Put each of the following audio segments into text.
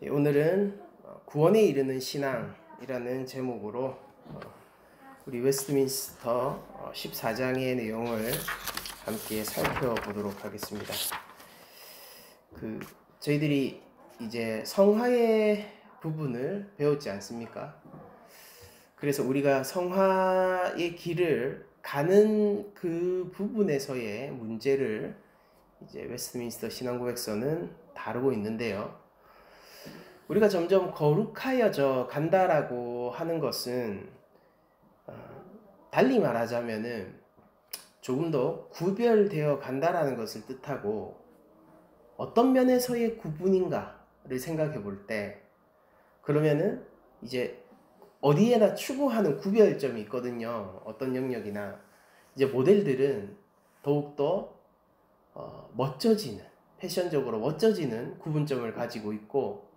오늘은 구원에 이르는 신앙이라는 제목으로 우리 웨스트민스터 14장의 내용을 함께 살펴보도록 하겠습니다. 저희들이 이제 성화의 부분을 배웠지 않습니까? 그래서 우리가 성화의 길을 가는 그 부분에서의 문제를 이제 웨스트민스터 신앙고백서는 다루고 있는데요. 우리가 점점 거룩하여져 간다라고 하는 것은 달리 말하자면은 조금 더 구별되어 간다라는 것을 뜻하고, 어떤 면에서의 구분인가를 생각해 볼 때 그러면은 이제 어디에나 추구하는 구별점이 있거든요. 어떤 영역이나 이제 모델들은 더욱더 멋져지는, 패션적으로 멋져지는 구분점을 가지고 있고,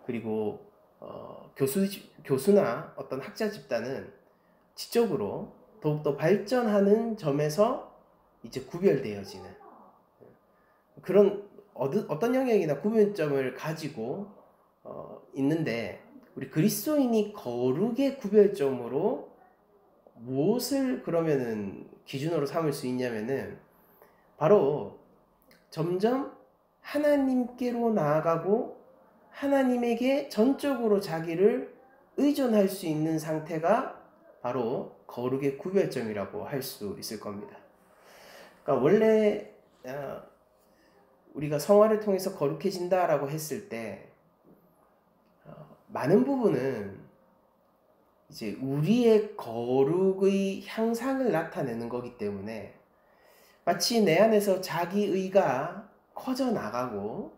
그리고 교수나 어떤 학자 집단은 지적으로 더욱더 발전하는 점에서 이제 구별되어지는 그런 어떤 영역이나 구별점을 가지고 있는데, 우리 그리스도인이 거룩의 구별점으로 무엇을 그러면은 기준으로 삼을 수 있냐면은 바로 점점 하나님께로 나아가고 하나님에게 전적으로 자기를 의존할 수 있는 상태가 바로 거룩의 구별점이라고 할 수 있을 겁니다. 그러니까 원래 우리가 성화를 통해서 거룩해진다라고 했을 때 많은 부분은 이제 우리의 거룩의 향상을 나타내는 거기 때문에 마치 내 안에서 자기의가 커져 나가고,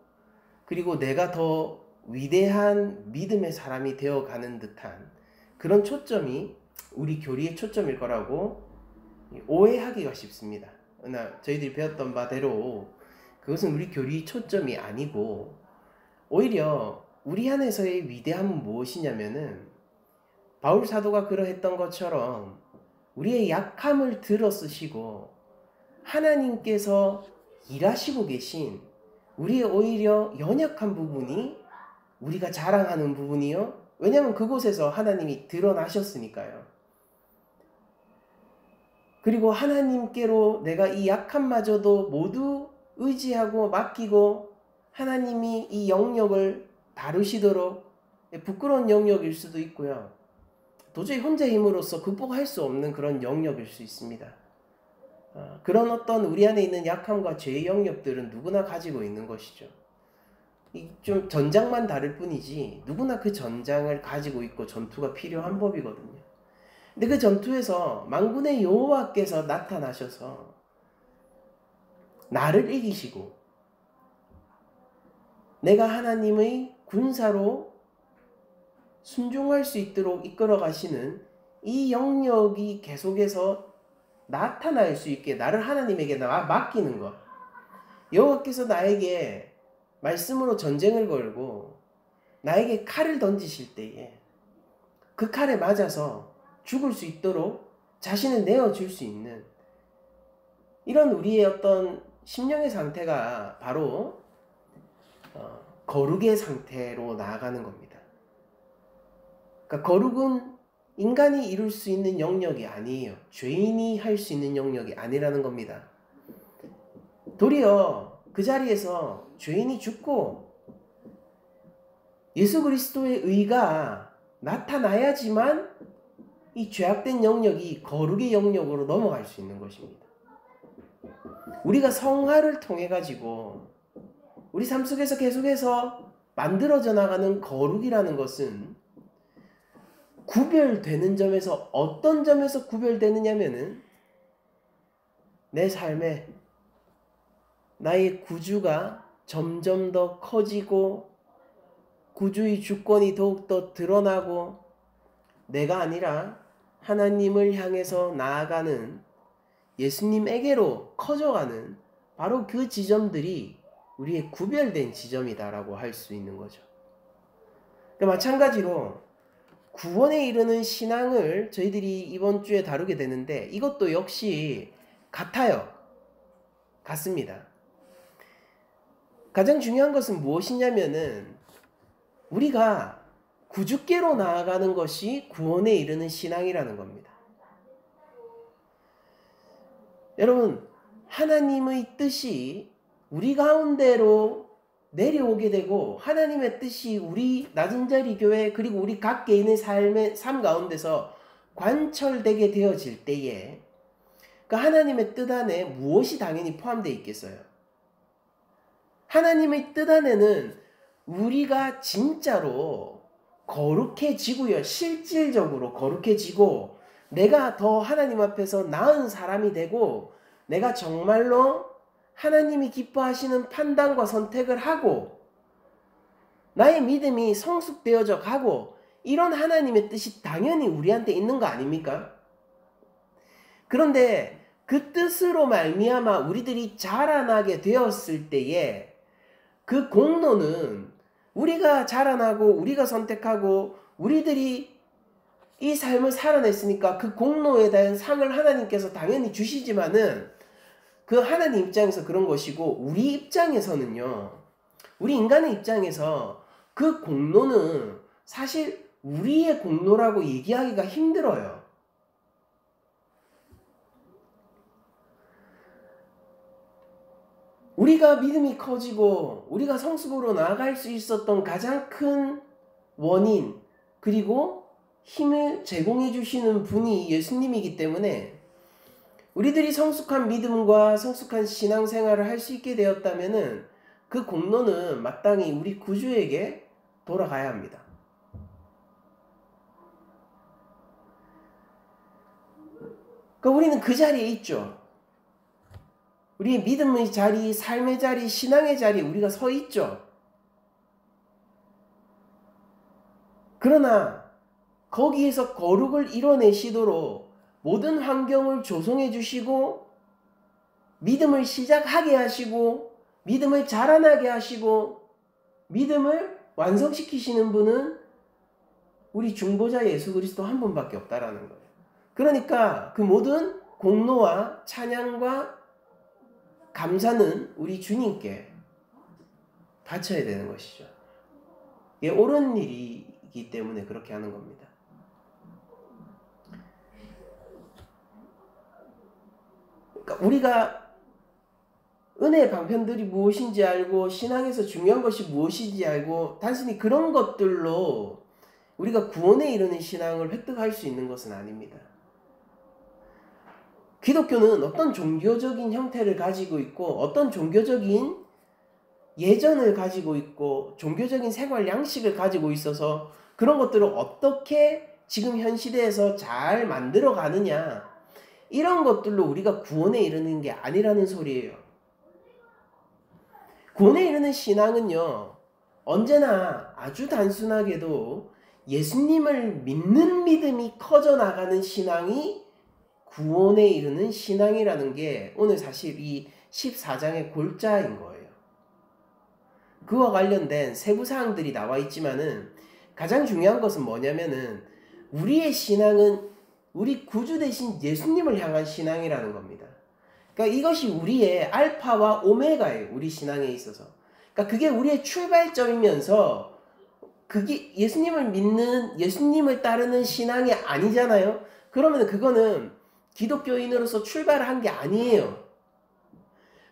그리고 내가 더 위대한 믿음의 사람이 되어가는 듯한 그런 초점이 우리 교리의 초점일 거라고 오해하기가 쉽습니다. 그러나 저희들이 배웠던 바대로 그것은 우리 교리의 초점이 아니고, 오히려 우리 안에서의 위대함은 무엇이냐면은 바울 사도가 그러했던 것처럼 우리의 약함을 들어 쓰시고 하나님께서 일하시고 계신 우리의 오히려 연약한 부분이 우리가 자랑하는 부분이요. 왜냐하면 그곳에서 하나님이 드러나셨으니까요. 그리고 하나님께로 내가 이 약함마저도 모두 의지하고 맡기고 하나님이 이 영역을 다루시도록, 부끄러운 영역일 수도 있고요. 도저히 혼자 힘으로써 극복할 수 없는 그런 영역일 수 있습니다. 그런 어떤 우리 안에 있는 약함과 죄의 영역들은 누구나 가지고 있는 것이죠. 좀 전장만 다를 뿐이지 누구나 그 전장을 가지고 있고 전투가 필요한 법이거든요. 근데 그 전투에서 만군의 여호와께서 나타나셔서 나를 이기시고 내가 하나님의 군사로 순종할 수 있도록 이끌어 가시는 이 영역이 계속해서 나타날 수 있게 나를 하나님에게 맡기는 것. 여호와께서 나에게 말씀으로 전쟁을 걸고 나에게 칼을 던지실 때에 그 칼에 맞아서 죽을 수 있도록 자신을 내어줄 수 있는 이런 우리의 어떤 심령의 상태가 바로 거룩의 상태로 나아가는 겁니다. 그러니까 거룩은 인간이 이룰 수 있는 영역이 아니에요. 죄인이 할 수 있는 영역이 아니라는 겁니다. 도리어 그 자리에서 죄인이 죽고 예수 그리스도의 의가 나타나야지만 이 죄악된 영역이 거룩의 영역으로 넘어갈 수 있는 것입니다. 우리가 성화를 통해 가지고 우리 삶 속에서 계속해서 만들어져 나가는 거룩이라는 것은 구별되는 점에서, 어떤 점에서 구별되느냐면은 내 삶에 나의 구주가 점점 더 커지고 구주의 주권이 더욱더 드러나고 내가 아니라 하나님을 향해서 나아가는 예수님에게로 커져가는 바로 그 지점들이 우리의 구별된 지점이다라고 할 수 있는 거죠. 마찬가지로 구원에 이르는 신앙을 저희들이 이번 주에 다루게 되는데 이것도 역시 같습니다. 가장 중요한 것은 무엇이냐면은 우리가 구주께로 나아가는 것이 구원에 이르는 신앙이라는 겁니다. 여러분, 하나님의 뜻이 우리 가운데로 내려오게 되고 하나님의 뜻이 우리 낮은 자리 교회 그리고 우리 각 개인의 삶 가운데서 관철되게 되어질 때에 그 하나님의 뜻 안에 무엇이 당연히 포함되어 있겠어요? 하나님의 뜻 안에는 우리가 진짜로 거룩해지고요. 실질적으로 거룩해지고 내가 더 하나님 앞에서 나은 사람이 되고 내가 정말로 하나님이 기뻐하시는 판단과 선택을 하고 나의 믿음이 성숙되어져 가고 이런 하나님의 뜻이 당연히 우리한테 있는 거 아닙니까? 그런데 그 뜻으로 말미암아 우리들이 자라나게 되었을 때에 그 공로는 우리가 자라나고 우리가 선택하고 우리들이 이 삶을 살아냈으니까 그 공로에 대한 상을 하나님께서 당연히 주시지만은 그 하나님 입장에서 그런 것이고 우리 입장에서는요. 우리 인간의 입장에서 그 공로는 사실 우리의 공로라고 얘기하기가 힘들어요. 우리가 믿음이 커지고 우리가 성숙으로 나아갈 수 있었던 가장 큰 원인 그리고 힘을 제공해 주시는 분이 예수님이기 때문에 우리들이 성숙한 믿음과 성숙한 신앙생활을 할 수 있게 되었다면은 그 공로는 마땅히 우리 구주에게 돌아가야 합니다. 그러니까 우리는 그 자리에 있죠. 우리의 믿음의 자리, 삶의 자리, 신앙의 자리에 우리가 서 있죠. 그러나 거기에서 거룩을 이뤄내시도록 모든 환경을 조성해 주시고 믿음을 시작하게 하시고 믿음을 자라나게 하시고 믿음을 완성시키시는 분은 우리 중보자 예수 그리스도 한 분밖에 없다라는 거예요. 그러니까 그 모든 공로와 찬양과 감사는 우리 주님께 바쳐야 되는 것이죠. 이게 옳은 일이기 때문에 그렇게 하는 겁니다. 그러니까 우리가 은혜의 방편들이 무엇인지 알고 신앙에서 중요한 것이 무엇인지 알고 단순히 그런 것들로 우리가 구원에 이르는 신앙을 획득할 수 있는 것은 아닙니다. 기독교는 어떤 종교적인 형태를 가지고 있고 어떤 종교적인 예전을 가지고 있고 종교적인 생활 양식을 가지고 있어서 그런 것들을 어떻게 지금 현 시대에서 잘 만들어 가느냐 이런 것들로 우리가 구원에 이르는 게 아니라는 소리예요. 구원에 이르는 신앙은요 언제나 아주 단순하게도 예수님을 믿는 믿음이 커져나가는 신앙이 구원에 이르는 신앙이라는 게 오늘 사실 이 14장의 골자인 거예요. 그와 관련된 세부 사항들이 나와 있지만은 가장 중요한 것은 뭐냐면은 우리의 신앙은 우리 구주 되신 예수님을 향한 신앙이라는 겁니다. 그러니까 이것이 우리의 알파와 오메가예요. 우리 신앙에 있어서. 그러니까 그게 우리의 출발점이면서 그게 예수님을 믿는 예수님을 따르는 신앙이 아니잖아요. 그러면 그거는 기독교인으로서 출발을 한 게 아니에요.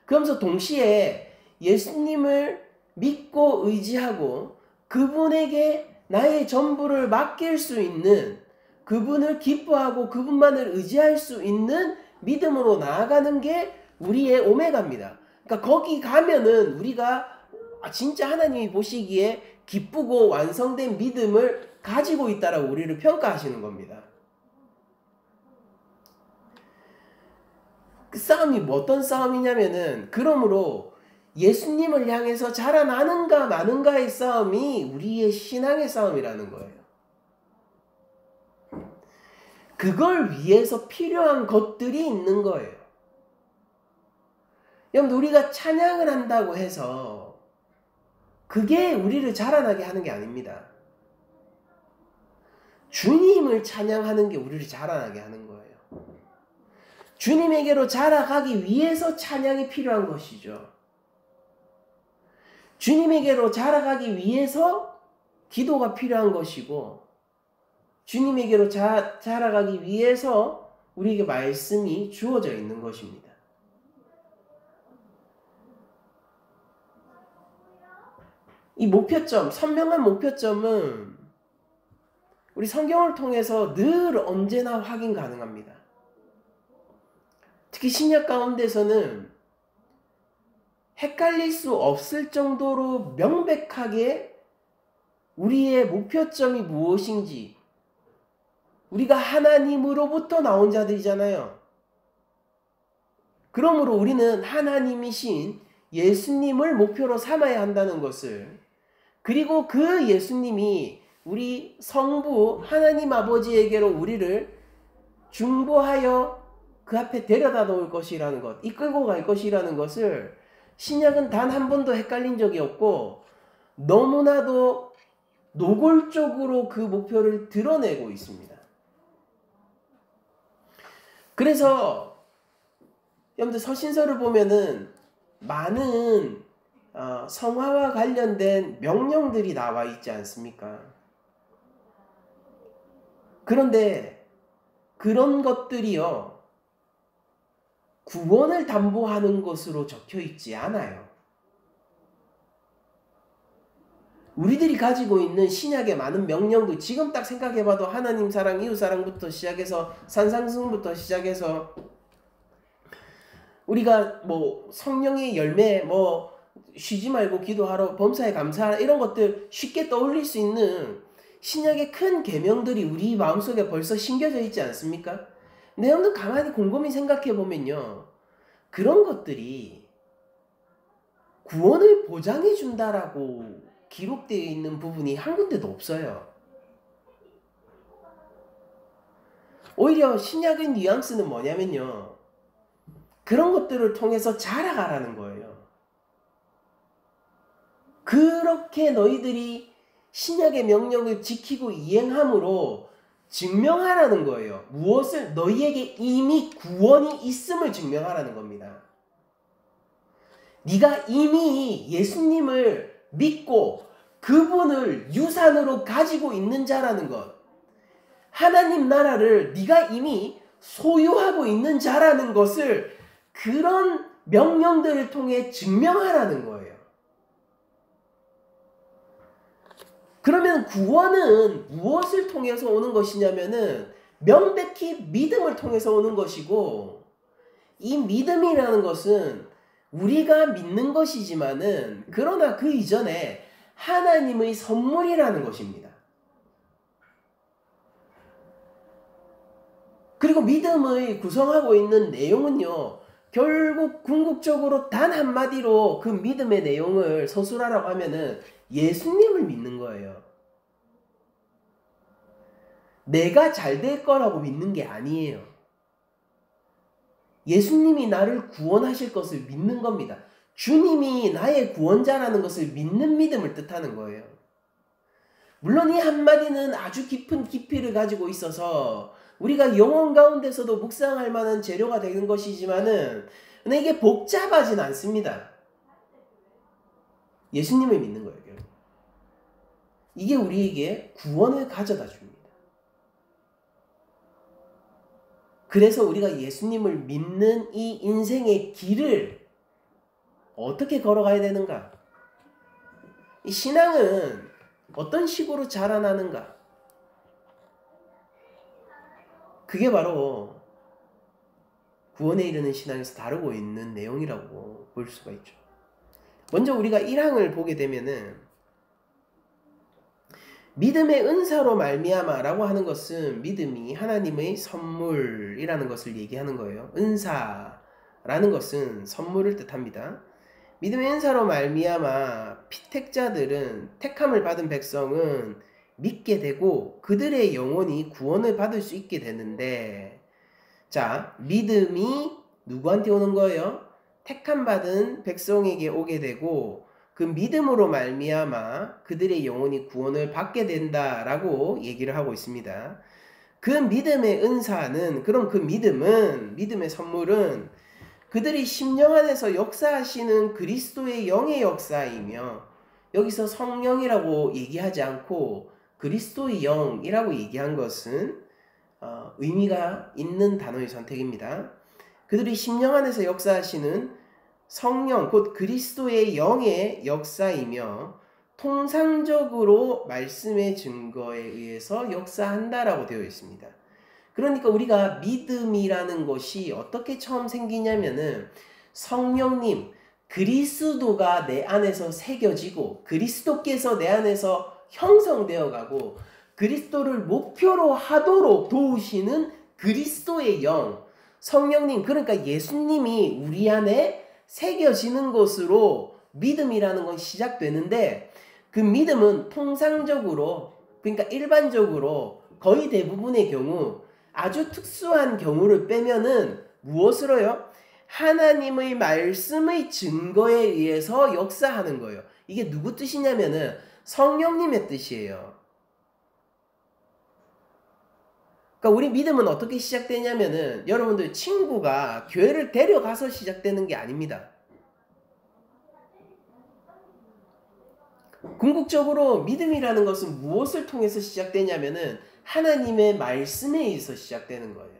그러면서 동시에 예수님을 믿고 의지하고 그분에게 나의 전부를 맡길 수 있는 그분을 기뻐하고 그분만을 의지할 수 있는 믿음으로 나아가는 게 우리의 오메가입니다. 그러니까 거기 가면은 우리가 진짜 하나님이 보시기에 기쁘고 완성된 믿음을 가지고 있다라고 우리를 평가하시는 겁니다. 그 싸움이 어떤 싸움이냐면은 그러므로 예수님을 향해서 자라나는가 마는가의 싸움이 우리의 신앙의 싸움이라는 거예요. 그걸 위해서 필요한 것들이 있는 거예요. 여러분 우리가 찬양을 한다고 해서 그게 우리를 자라나게 하는 게 아닙니다. 주님을 찬양하는 게 우리를 자라나게 하는 거예요. 주님에게로 자라가기 위해서 찬양이 필요한 것이죠. 주님에게로 자라가기 위해서 기도가 필요한 것이고 주님에게로 자라가기 위해서 우리에게 말씀이 주어져 있는 것입니다. 이 목표점, 선명한 목표점은 우리 성경을 통해서 늘 언제나 확인 가능합니다. 특히 신약 가운데서는 헷갈릴 수 없을 정도로 명백하게 우리의 목표점이 무엇인지, 우리가 하나님으로부터 나온 자들이잖아요. 그러므로 우리는 하나님이신 예수님을 목표로 삼아야 한다는 것을, 그리고 그 예수님이 우리 성부 하나님 아버지에게로 우리를 중보하여 그 앞에 데려다 놓을 것이라는 것, 이끌고 갈 것이라는 것을 신약은 단 한 번도 헷갈린 적이 없고 너무나도 노골적으로 그 목표를 드러내고 있습니다. 그래서 여러분들 서신서를 보면은 많은 성화와 관련된 명령들이 나와 있지 않습니까? 그런데 그런 것들이요, 구원을 담보하는 것으로 적혀 있지 않아요. 우리들이 가지고 있는 신약의 많은 명령도 지금 딱 생각해봐도 하나님 사랑, 이웃 사랑부터 시작해서 산상승부터 시작해서 우리가 뭐 성령의 열매, 뭐 쉬지 말고 기도하러, 범사에 감사하라, 이런 것들 쉽게 떠올릴 수 있는 신약의 큰 계명들이 우리 마음속에 벌써 심겨져 있지 않습니까? 근데 여러분들 가만히 곰곰이 생각해 보면요, 그런 것들이 구원을 보장해 준다라고 기록되어 있는 부분이 한 군데도 없어요. 오히려 신약의 뉘앙스는 뭐냐면요, 그런 것들을 통해서 자라가라는 거예요. 그렇게 너희들이 신약의 명령을 지키고 이행함으로 증명하라는 거예요. 무엇을? 너희에게 이미 구원이 있음을 증명하라는 겁니다. 네가 이미 예수님을 믿고 그분을 유산으로 가지고 있는 자라는 것, 하나님 나라를 네가 이미 소유하고 있는 자라는 것을 그런 명령들을 통해 증명하라는 거예요. 그러면 구원은 무엇을 통해서 오는 것이냐면은 명백히 믿음을 통해서 오는 것이고, 이 믿음이라는 것은 우리가 믿는 것이지만은 그러나 그 이전에 하나님의 선물이라는 것입니다. 그리고 믿음의 구성하고 있는 내용은요, 결국 궁극적으로 단 한마디로 그 믿음의 내용을 서술하라고 하면은 예수님을 믿는 거예요. 내가 잘 될 거라고 믿는 게 아니에요. 예수님이 나를 구원하실 것을 믿는 겁니다. 주님이 나의 구원자라는 것을 믿는 믿음을 뜻하는 거예요. 물론 이 한마디는 아주 깊은 깊이를 가지고 있어서 우리가 영혼 가운데서도 묵상할 만한 재료가 되는 것이지만은, 근데 이게 복잡하진 않습니다. 예수님을 믿는 거예요. 결국. 이게 우리에게 구원을 가져다 줍니다. 그래서 우리가 예수님을 믿는 이 인생의 길을 어떻게 걸어가야 되는가? 이 신앙은 어떤 식으로 자라나는가? 그게 바로 구원에 이르는 신앙에서 다루고 있는 내용이라고 볼 수가 있죠. 먼저 우리가 1항을 보게 되면은 믿음의 은사로 말미암아라고 하는 것은 믿음이 하나님의 선물이라는 것을 얘기하는 거예요. 은사라는 것은 선물을 뜻합니다. 믿음의 은사로 말미암아 피택자들은, 택함을 받은 백성은 믿게 되고 그들의 영혼이 구원을 받을 수 있게 되는데, 자, 믿음이 누구한테 오는 거예요? 택함 받은 백성에게 오게 되고 그 믿음으로 말미암아 그들의 영혼이 구원을 받게 된다라고 얘기를 하고 있습니다. 그 믿음의 은사는, 그럼 그 믿음은, 믿음의 선물은 그들이 심령 안에서 역사하시는 그리스도의 영의 역사이며 여기서 성령이라고 얘기하지 않고 그리스도의 영이라고 얘기한 것은 의미가 있는 단어의 선택입니다. 그들이 심령 안에서 역사하시는 성령, 곧 그리스도의 영의 역사이며 통상적으로 말씀의 증거에 의해서 역사한다라고 되어 있습니다. 그러니까 우리가 믿음이라는 것이 어떻게 처음 생기냐면은 성령님, 그리스도가 내 안에서 새겨지고 그리스도께서 내 안에서 형성되어 가고 그리스도를 목표로 하도록 도우시는 그리스도의 영, 성령님, 그러니까 예수님이 우리 안에 새겨지는 것으로 믿음이라는 건 시작되는데, 그 믿음은 통상적으로, 그러니까 일반적으로 거의 대부분의 경우, 아주 특수한 경우를 빼면은 무엇으로요? 하나님의 말씀의 증거에 의해서 역사하는 거예요. 이게 누구 뜻이냐면은 성령님의 뜻이에요. 그러니까 우리 믿음은 어떻게 시작되냐면은 여러분들 친구가 교회를 데려가서 시작되는 게 아닙니다. 궁극적으로 믿음이라는 것은 무엇을 통해서 시작되냐면은 하나님의 말씀에 의해서 시작되는 거예요.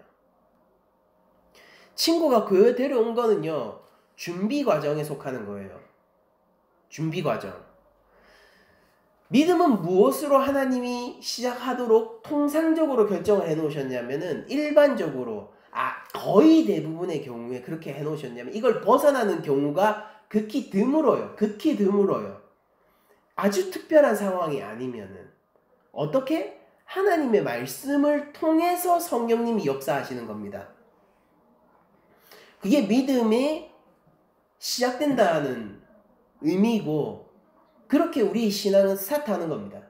친구가 교회 데려온 거는요, 준비 과정에 속하는 거예요. 준비 과정. 믿음은 무엇으로 하나님이 시작하도록 통상적으로 결정을 해 놓으셨냐면은 일반적으로, 거의 대부분의 경우에 그렇게 해 놓으셨냐면 이걸 벗어나는 경우가 극히 드물어요. 극히 드물어요. 아주 특별한 상황이 아니면은 어떻게? 하나님의 말씀을 통해서 성령님이 역사하시는 겁니다. 그게 믿음이 시작된다는 의미이고, 그렇게 우리 신앙은 스타트하는 겁니다.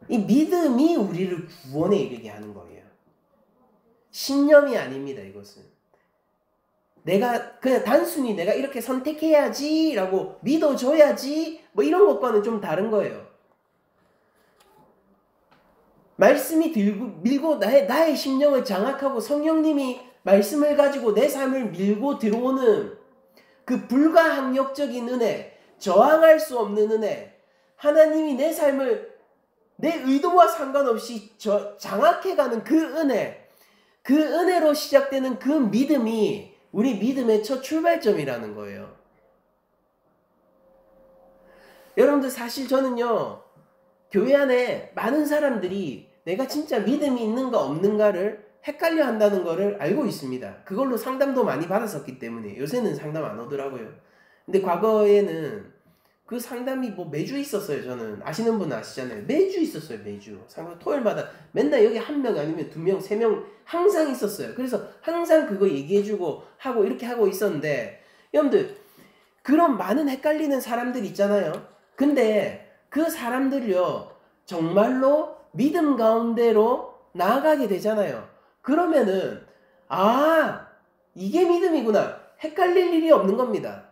이 믿음이 우리를 구원에 이르게 하는 거예요. 신념이 아닙니다, 이것은. 내가 그냥 단순히 내가 이렇게 선택해야지 라고 믿어줘야지 뭐 이런 것과는 좀 다른 거예요. 말씀이 밀고 나의 심령을 장악하고 성령님이 말씀을 가지고 내 삶을 밀고 들어오는 그 불가항력적인 은혜, 저항할 수 없는 은혜, 하나님이 내 삶을 내 의도와 상관없이 장악해가는 그 은혜, 그 은혜로 시작되는 그 믿음이 우리 믿음의 첫 출발점이라는 거예요. 여러분들, 사실 저는요, 교회 안에 많은 사람들이 내가 진짜 믿음이 있는가 없는가를 헷갈려 한다는 거를 알고 있습니다. 그걸로 상담도 많이 받았었기 때문에. 요새는 상담 안 오더라고요. 근데 과거에는 그 상담이 뭐 매주 있었어요. 저는 아시는 분은 아시잖아요. 매주 있었어요. 매주 상담 토요일마다 맨날 여기 한 명 아니면 두 명, 세 명 항상 있었어요. 그래서 항상 그거 얘기해주고 하고 이렇게 하고 있었는데, 여러분들, 그런 많은 헷갈리는 사람들 있잖아요. 근데 그 사람들이요, 정말로 믿음 가운데로 나아가게 되잖아요. 그러면은 이게 믿음이구나, 헷갈릴 일이 없는 겁니다.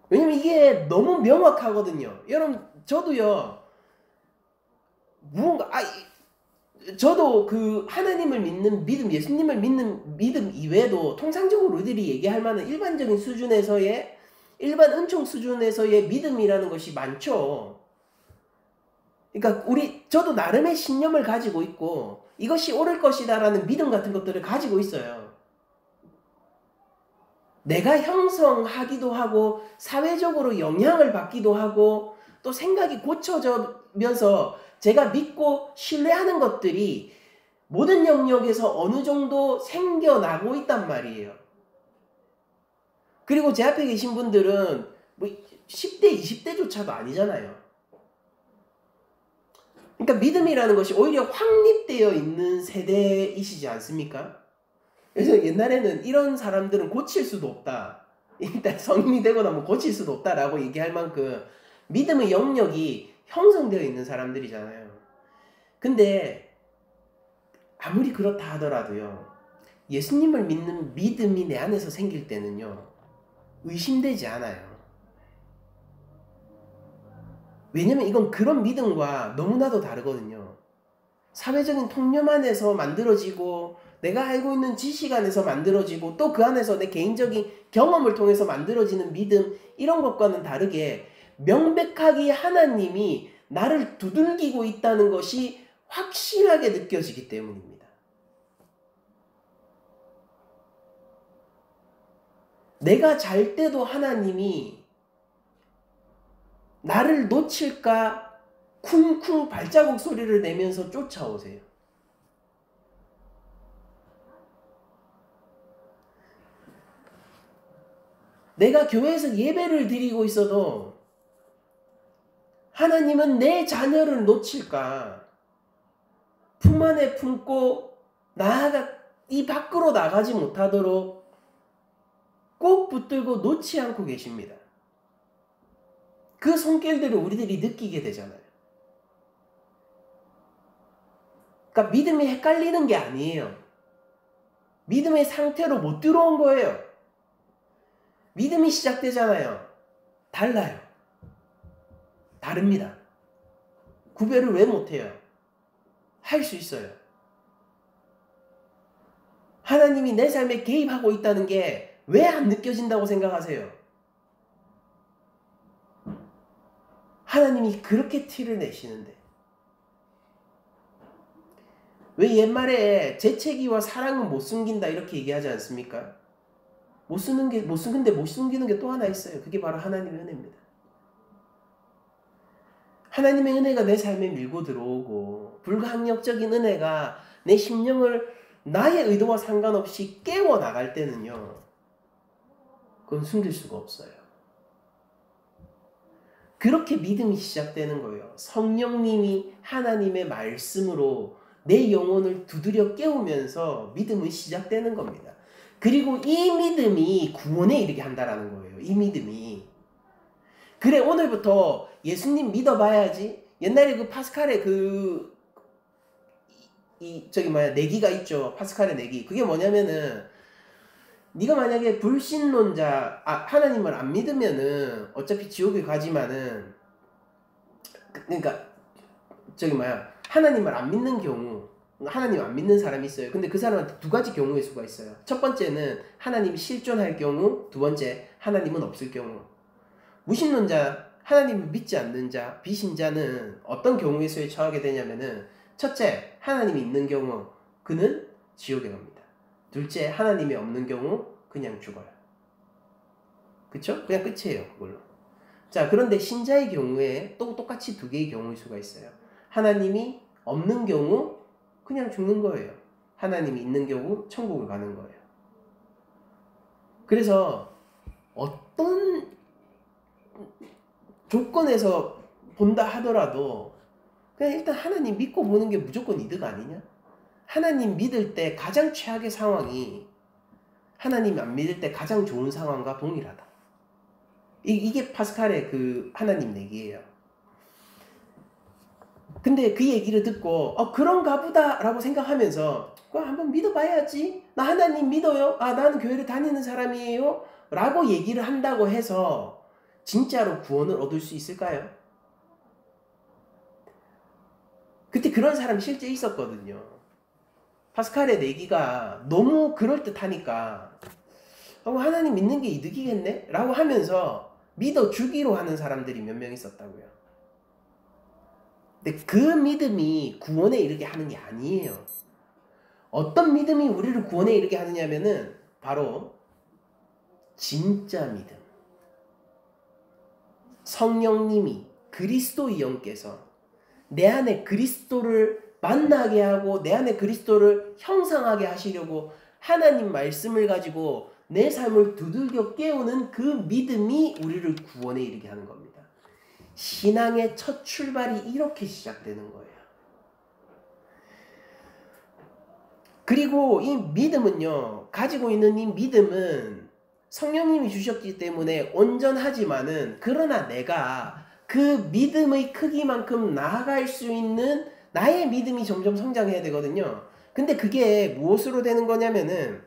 왜냐면 이게 너무 명확하거든요. 여러분, 저도요, 저도 그 하나님을 믿는 믿음, 예수님을 믿는 믿음 이외에도 통상적으로 우리들이 얘기할 만한 일반적인 수준에서의, 일반 은총 수준에서의 믿음이라는 것이 많죠. 그러니까 저도 나름의 신념을 가지고 있고 이것이 옳을 것이다라는 믿음 같은 것들을 가지고 있어요. 내가 형성하기도 하고 사회적으로 영향을 받기도 하고 또 생각이 고쳐지면서 제가 믿고 신뢰하는 것들이 모든 영역에서 어느 정도 생겨나고 있단 말이에요. 그리고 제 앞에 계신 분들은 뭐 10대, 20대조차도 아니잖아요. 그러니까 믿음이라는 것이 오히려 확립되어 있는 세대이시지 않습니까? 그래서 옛날에는 이런 사람들은 고칠 수도 없다, 일단 성인이 되고 나면 고칠 수도 없다라고 얘기할 만큼 믿음의 영역이 형성되어 있는 사람들이잖아요. 근데 아무리 그렇다 하더라도요, 예수님을 믿는 믿음이 내 안에서 생길 때는요, 의심되지 않아요. 왜냐면 이건 그런 믿음과 너무나도 다르거든요. 사회적인 통념 안에서 만들어지고 내가 알고 있는 지식 안에서 만들어지고 또 그 안에서 내 개인적인 경험을 통해서 만들어지는 믿음, 이런 것과는 다르게 명백하게 하나님이 나를 두들기고 있다는 것이 확실하게 느껴지기 때문입니다. 내가 잘 때도 하나님이 나를 놓칠까 쿵쿵 발자국 소리를 내면서 쫓아오세요. 내가 교회에서 예배를 드리고 있어도 하나님은 내 자녀를 놓칠까 품 안에 품고 이 밖으로 나가지 못하도록 꼭 붙들고 놓지 않고 계십니다. 그 손길들을 우리들이 느끼게 되잖아요. 그러니까 믿음이 헷갈리는 게 아니에요. 믿음의 상태로 못 들어온 거예요. 믿음이 시작되잖아요. 달라요. 다릅니다. 구별을 왜 못해요? 할 수 있어요. 하나님이 내 삶에 개입하고 있다는 게 왜 안 느껴진다고 생각하세요? 하나님이 그렇게 티를 내시는데. 왜 옛말에 재채기와 사랑은 못 숨긴다 이렇게 얘기하지 않습니까? 못 숨기는 게 또 하나 있어요. 그게 바로 하나님의 은혜입니다. 하나님의 은혜가 내 삶에 밀고 들어오고 불가항력적인 은혜가 내 심령을 나의 의도와 상관없이 깨워 나갈 때는요. 그건 숨길 수가 없어요. 그렇게 믿음이 시작되는 거예요. 성령님이 하나님의 말씀으로 내 영혼을 두드려 깨우면서 믿음은 시작되는 겁니다. 그리고 이 믿음이 구원에 이르게 한다라는 거예요. 이 믿음이. 그래, 오늘부터 예수님 믿어봐야지. 옛날에 그 파스칼의 내기가 있죠. 파스칼의 내기. 그게 뭐냐면은 네가 만약에 불신론자, 하나님을 안 믿으면은 어차피 지옥에 가지만은, 그러니까 하나님을 안 믿는 경우, 하나님 안 믿는 사람이 있어요. 근데 그 사람한테 두 가지 경우의 수가 있어요. 첫 번째는 하나님이 실존할 경우, 두 번째 하나님은 없을 경우. 무신론자, 하나님을 믿지 않는 자, 비신자는 어떤 경우의 수에 처하게 되냐면은, 첫째, 하나님이 있는 경우 그는 지옥에 갑니다. 둘째, 하나님이 없는 경우 그냥 죽어요. 그쵸? 그냥 끝이에요. 그걸로. 자, 그런데 신자의 경우에 또 똑같이 두 개의 경우의 수가 있어요. 하나님이 없는 경우 그냥 죽는 거예요. 하나님이 있는 경우 천국을 가는 거예요. 그래서 어떤 조건에서 본다 하더라도 그냥 일단 하나님 믿고 보는 게 무조건 이득 아니냐? 하나님 믿을 때 가장 최악의 상황이 하나님 안 믿을 때 가장 좋은 상황과 동일하다. 이게 파스칼의 그 하나님 내기예요. 근데 그 얘기를 듣고 그런가 보다 라고 생각하면서 그럼 한번 믿어봐야지. 나 하나님 믿어요. 나는 교회를 다니는 사람이에요. 라고 얘기를 한다고 해서 진짜로 구원을 얻을 수 있을까요? 그때 그런 사람이 실제 있었거든요. 파스칼의 내기가 너무 그럴듯하니까 하나님 믿는 게 이득이겠네? 라고 하면서 믿어주기로 하는 사람들이 몇 명 있었다고요. 근데 그 믿음이 구원에 이르게 하는 게 아니에요. 어떤 믿음이 우리를 구원에 이르게 하느냐면은 바로 진짜 믿음. 성령님이 그리스도의 영께서 내 안에 그리스도를 만나게 하고 내 안에 그리스도를 형상하게 하시려고 하나님 말씀을 가지고 내 삶을 두들겨 깨우는 그 믿음이 우리를 구원에 이르게 하는 겁니다. 신앙의 첫 출발이 이렇게 시작되는 거예요. 그리고 이 믿음은요, 가지고 있는 이 믿음은 성령님이 주셨기 때문에 온전하지만은, 그러나 내가 그 믿음의 크기만큼 나아갈 수 있는 나의 믿음이 점점 성장해야 되거든요. 근데 그게 무엇으로 되는 거냐면은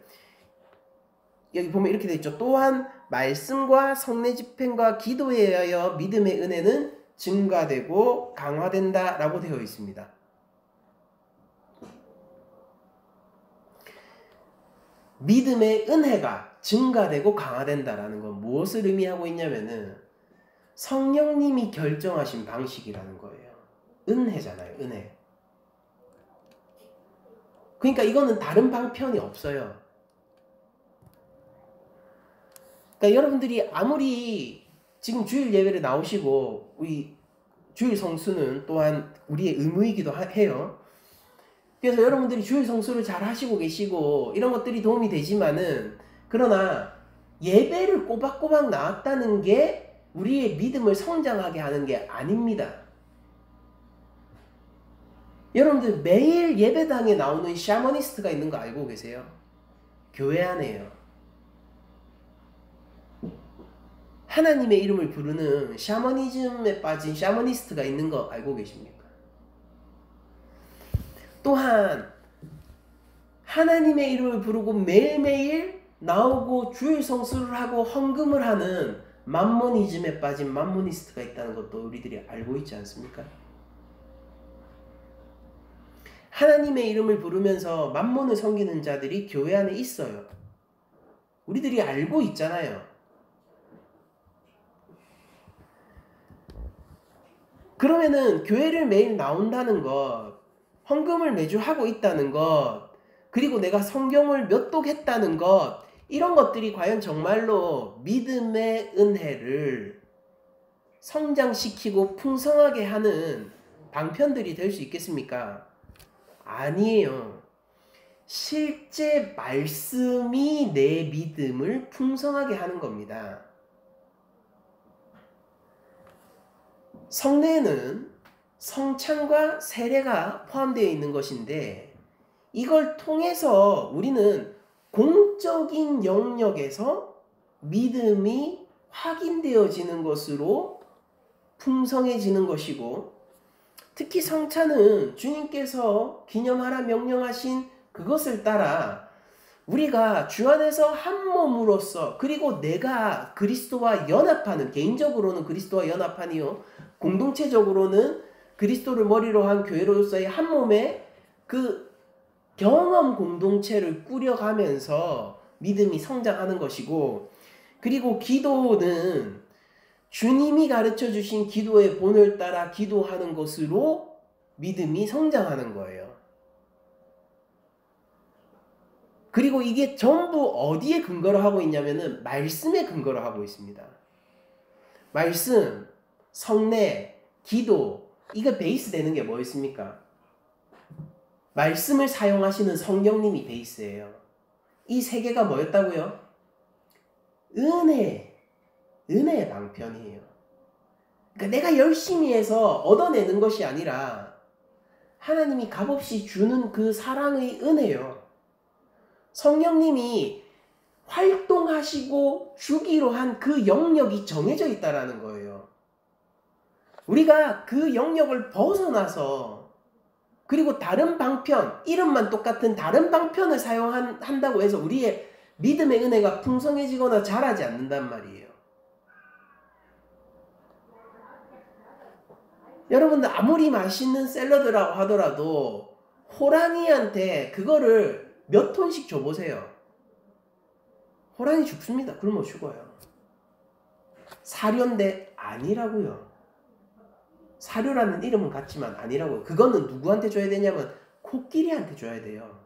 여기 보면 이렇게 돼 있죠. 또한 말씀과 성례 집행과 기도에 의하여 믿음의 은혜는 증가되고 강화된다 라고 되어 있습니다. 믿음의 은혜가 증가되고 강화된다라는 건 무엇을 의미하고 있냐면은 성령님이 결정하신 방식이라는 거예요. 은혜잖아요. 은혜. 그러니까 이거는 다른 방편이 없어요. 그러니까 여러분들이 아무리 지금 주일 예배를 나오시고 우리 주일 성수는 또한 우리의 의무이기도 해요. 그래서 여러분들이 주일 성수를 잘 하시고 계시고 이런 것들이 도움이 되지만은 그러나 예배를 꼬박꼬박 나왔다는 게 우리의 믿음을 성장하게 하는 게 아닙니다. 여러분들 매일 예배당에 나오는 샤머니스트가 있는 거 알고 계세요? 교회 안에요. 하나님의 이름을 부르는 샤머니즘에 빠진 샤머니스트가 있는 거 알고 계십니까? 또한 하나님의 이름을 부르고 매일매일 나오고 주일 성수를 하고 헌금을 하는 맘모니즘에 빠진 맘모니스트가 있다는 것도 우리들이 알고 있지 않습니까? 하나님의 이름을 부르면서 맘몬을 섬기는 자들이 교회 안에 있어요. 우리들이 알고 있잖아요. 그러면은 교회를 매일 나온다는 것, 헌금을 매주 하고 있다는 것, 그리고 내가 성경을 몇 독 했다는 것, 이런 것들이 과연 정말로 믿음의 은혜를 성장시키고 풍성하게 하는 방편들이 될 수 있겠습니까? 아니에요. 실제 말씀이 내 믿음을 풍성하게 하는 겁니다. 성례는 성찬과 세례가 포함되어 있는 것인데 이걸 통해서 우리는 공적인 영역에서 믿음이 확인되어지는 것으로 풍성해지는 것이고 특히 성찬은 주님께서 기념하라 명령하신 그것을 따라 우리가 주 안에서 한 몸으로서 그리고 내가 그리스도와 연합하는 개인적으로는 그리스도와 연합하니요 공동체적으로는 그리스도를 머리로 한 교회로서의 한 몸의 그 경험 공동체를 꾸려가면서 믿음이 성장하는 것이고 그리고 기도는 주님이 가르쳐 주신 기도의 본을 따라 기도하는 것으로 믿음이 성장하는 거예요. 그리고 이게 전부 어디에 근거를 하고 있냐면은 말씀에 근거를 하고 있습니다. 말씀, 성례, 기도 이거 베이스 되는 게 뭐였습니까? 말씀을 사용하시는 성령님이 베이스예요. 이 세 개가 뭐였다고요? 은혜의 방편이에요. 그러니까 내가 열심히 해서 얻어내는 것이 아니라 하나님이 값없이 주는 그 사랑의 은혜요. 성령님이 활동하시고 주기로 한 그 영역이 정해져 있다라는 거예요. 우리가 그 영역을 벗어나서 그리고 다른 방편, 이름만 똑같은 다른 방편을 사용한다고 해서 우리의 믿음의 은혜가 풍성해지거나 자라지 않는단 말이에요. 여러분들 아무리 맛있는 샐러드라고 하더라도 호랑이한테 그거를 몇 톤씩 줘보세요. 호랑이 죽습니다. 굶어 죽어요. 사료인데 아니라고요. 사료라는 이름은 같지만 아니라고요. 그거는 누구한테 줘야 되냐면 코끼리한테 줘야 돼요.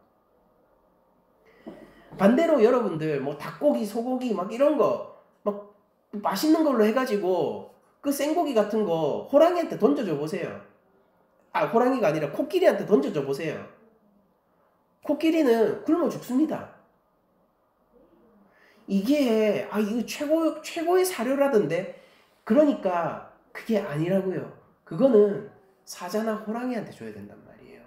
반대로 여러분들 뭐 닭고기, 소고기 막 이런 거 막 맛있는 걸로 해가지고 그 생고기 같은 거 호랑이한테 던져줘 보세요. 아, 호랑이가 아니라 코끼리한테 던져줘 보세요. 코끼리는 굶어 죽습니다. 이게 이거 최고의 사료라던데 그러니까 그게 아니라고요. 그거는 사자나 호랑이한테 줘야 된단 말이에요.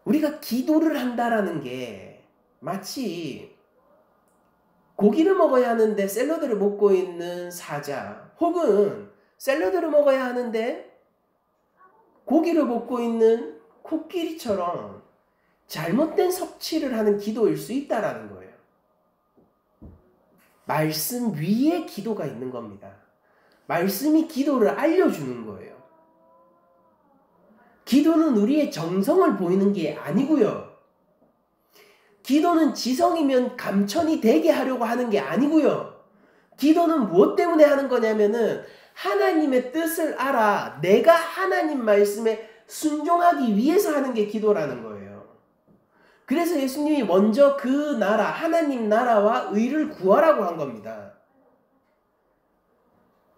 우리가 기도를 한다라는 게 마치 고기를 먹어야 하는데 샐러드를 먹고 있는 사자 혹은 샐러드를 먹어야 하는데 고기를 먹고 있는 코끼리처럼 잘못된 섭취를 하는 기도일 수 있다라는 거예요. 말씀 위에 기도가 있는 겁니다. 말씀이 기도를 알려주는 거예요. 기도는 우리의 정성을 보이는 게 아니고요. 기도는 지성이면 감천이 되게 하려고 하는 게 아니고요. 기도는 무엇 때문에 하는 거냐면은 하나님의 뜻을 알아 내가 하나님 말씀에 순종하기 위해서 하는 게 기도라는 거예요. 그래서 예수님이 먼저 그 나라, 하나님 나라와 의를 구하라고 한 겁니다.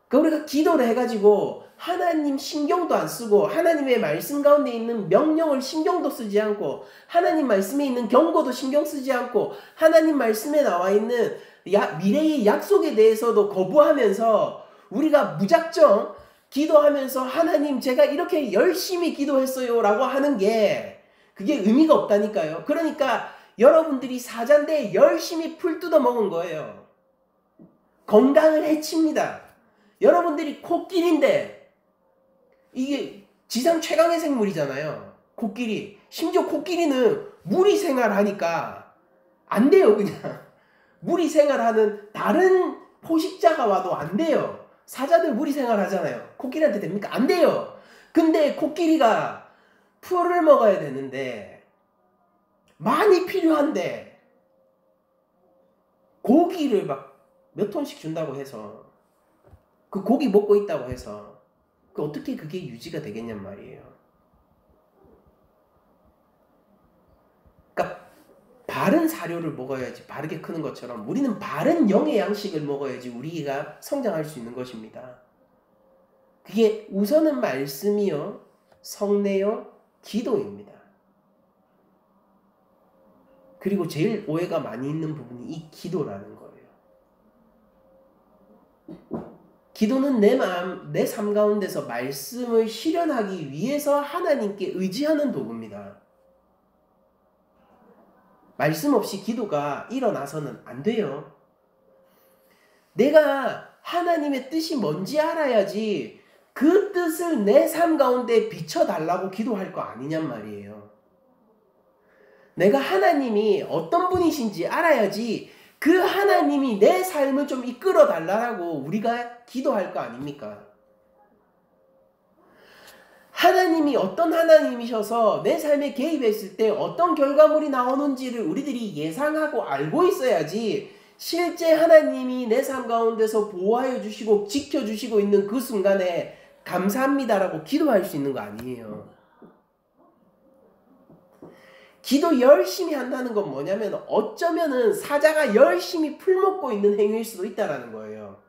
그러니까 우리가 기도를 해가지고 하나님 신경도 안 쓰고 하나님의 말씀 가운데 있는 명령을 신경도 쓰지 않고 하나님 말씀에 있는 경고도 신경 쓰지 않고 하나님 말씀에 나와 있는 미래의 약속에 대해서도 거부하면서 우리가 무작정 기도하면서 하나님 제가 이렇게 열심히 기도했어요 라고 하는 게 그게 의미가 없다니까요. 그러니까 여러분들이 사자인데 열심히 풀 뜯어 먹은 거예요. 건강을 해칩니다. 여러분들이 코끼리인데 이게 지상 최강의 생물이잖아요. 코끼리. 심지어 코끼리는 무리 생활하니까 안 돼요. 그냥 무리 생활하는 다른 포식자가 와도 안 돼요. 사자들 무리 생활하잖아요. 코끼리한테 됩니까? 안 돼요. 근데 코끼리가 풀을 먹어야 되는데 많이 필요한데 고기를 막 몇 톤씩 준다고 해서 그 고기 먹고 있다고 해서 어떻게 그게 유지가 되겠냔 말이에요. 그러니까 바른 사료를 먹어야지 바르게 크는 것처럼 우리는 바른 영의 양식을 먹어야지 우리가 성장할 수 있는 것입니다. 그게 우선은 말씀이요, 성례요, 기도입니다. 그리고 제일 오해가 많이 있는 부분이 이 기도라는 거예요. 기도는 내 마음, 내 삶 가운데서 말씀을 실현하기 위해서 하나님께 의지하는 도구입니다. 말씀 없이 기도가 일어나서는 안 돼요. 내가 하나님의 뜻이 뭔지 알아야지 그 뜻을 내 삶 가운데 비춰달라고 기도할 거 아니냔 말이에요. 내가 하나님이 어떤 분이신지 알아야지 그 하나님이 내 삶을 좀 이끌어 달라고 우리가 기도할 거 아닙니까? 하나님이 어떤 하나님이셔서 내 삶에 개입했을 때 어떤 결과물이 나오는지를 우리들이 예상하고 알고 있어야지 실제 하나님이 내 삶 가운데서 보호하여 주시고 지켜주시고 있는 그 순간에 감사합니다라고 기도할 수 있는 거 아니에요. 기도 열심히 한다는 건 뭐냐면 어쩌면은 사자가 열심히 풀먹고 있는 행위일 수도 있다는 거예요.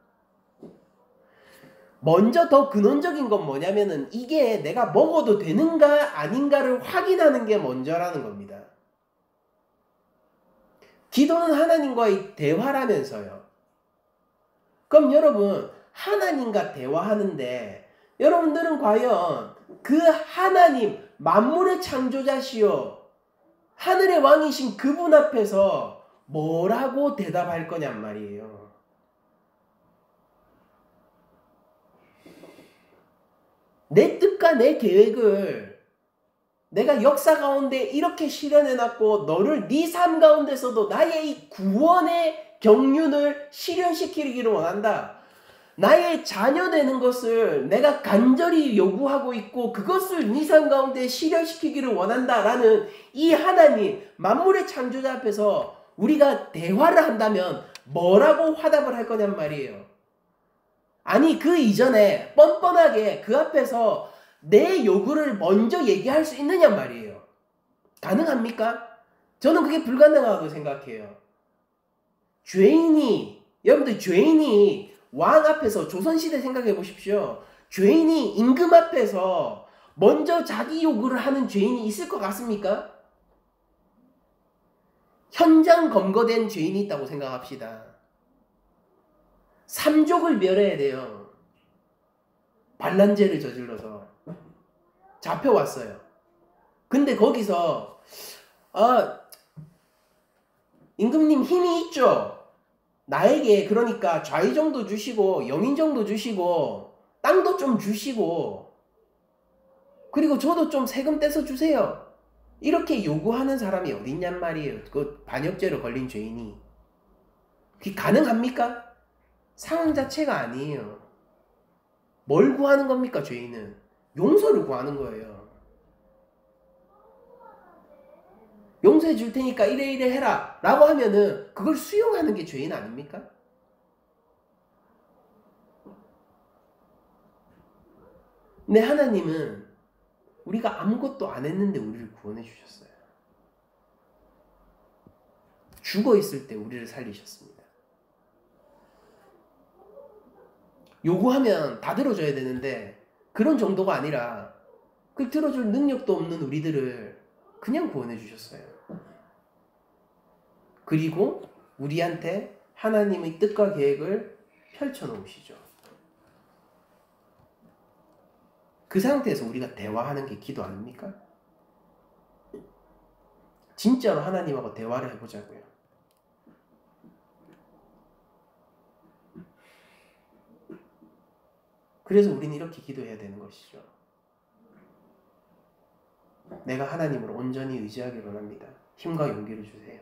먼저 더 근원적인 건 뭐냐면은 이게 내가 먹어도 되는가 아닌가를 확인하는 게 먼저라는 겁니다. 기도는 하나님과의 대화라면서요. 그럼 여러분 하나님과 대화하는데 여러분들은 과연 그 하나님 만물의 창조자시요 하늘의 왕이신 그분 앞에서 뭐라고 대답할 거냔 말이에요. 내 뜻과 내 계획을 내가 역사 가운데 이렇게 실현해놨고 너를 네 삶 가운데서도 나의 이 구원의 경륜을 실현시키기를 원한다. 나의 자녀 되는 것을 내가 간절히 요구하고 있고 그것을 네 삶 가운데 실현시키기를 원한다라는 이 하나님 만물의 창조자 앞에서 우리가 대화를 한다면 뭐라고 화답을 할 거냔 말이에요. 아니 그 이전에 뻔뻔하게 그 앞에서 내 요구를 먼저 얘기할 수 있느냐 말이에요. 가능합니까? 저는 그게 불가능하다고 생각해요. 여러분들 죄인이 왕 앞에서 조선시대 생각해 보십시오. 죄인이 임금 앞에서 먼저 자기 요구를 하는 죄인이 있을 것 같습니까? 현장 검거된 죄인이 있다고 생각합시다. 삼족을 멸해야 돼요. 반란죄를 저질러서 잡혀왔어요. 근데 거기서 임금님 힘이 있죠? 나에게 그러니까 좌의정도 주시고 영인정도 주시고 땅도 좀 주시고 그리고 저도 좀 세금 떼서 주세요. 이렇게 요구하는 사람이 어디 있냔 말이에요. 그 반역죄로 걸린 죄인이. 그게 가능합니까? 상황 자체가 아니에요. 뭘 구하는 겁니까? 죄인은 용서를 구하는 거예요. 용서해 줄 테니까 이래 이래 해라 라고 하면은 그걸 수용하는 게 죄인 아닙니까? 근데 하나님은 우리가 아무것도 안 했는데 우리를 구원해 주셨어요. 죽어 있을 때 우리를 살리셨습니다. 요구하면 다 들어줘야 되는데 그런 정도가 아니라 그걸 들어줄 능력도 없는 우리들을 그냥 구원해 주셨어요. 그리고 우리한테 하나님의 뜻과 계획을 펼쳐 놓으시죠. 그 상태에서 우리가 대화하는 게 기도 아닙니까? 진짜로 하나님하고 대화를 해보자고요. 그래서 우리는 이렇게 기도해야 되는 것이죠. 내가 하나님을 온전히 의지하기 원합니다. 힘과 용기를 주세요.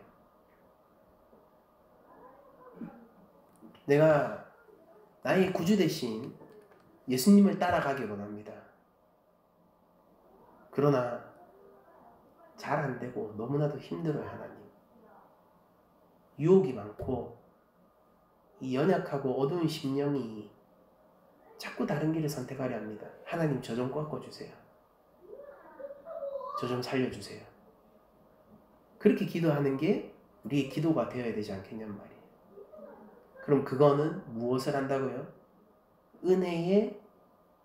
내가 나의 구주 대신 예수님을 따라가기 원합니다. 그러나 잘 안 되고 너무나도 힘들어요, 하나님. 유혹이 많고 이 연약하고 어두운 심령이 자꾸 다른 길을 선택하려 합니다. 하나님 저 좀 꺾어주세요. 저 좀 살려주세요. 그렇게 기도하는 게 우리의 기도가 되어야 되지 않겠냔 말이에요. 그럼 그거는 무엇을 한다고요? 은혜의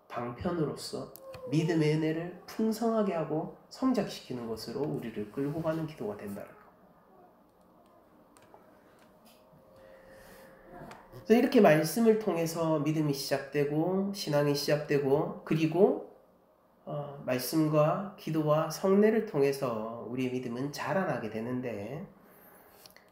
방편으로서 믿음의 은혜를 풍성하게 하고 성장시키는 것으로 우리를 끌고 가는 기도가 된다는 거. 그래서 이렇게 말씀을 통해서 믿음이 시작되고 신앙이 시작되고 그리고 말씀과 기도와 성례를 통해서 우리의 믿음은 자라나게 되는데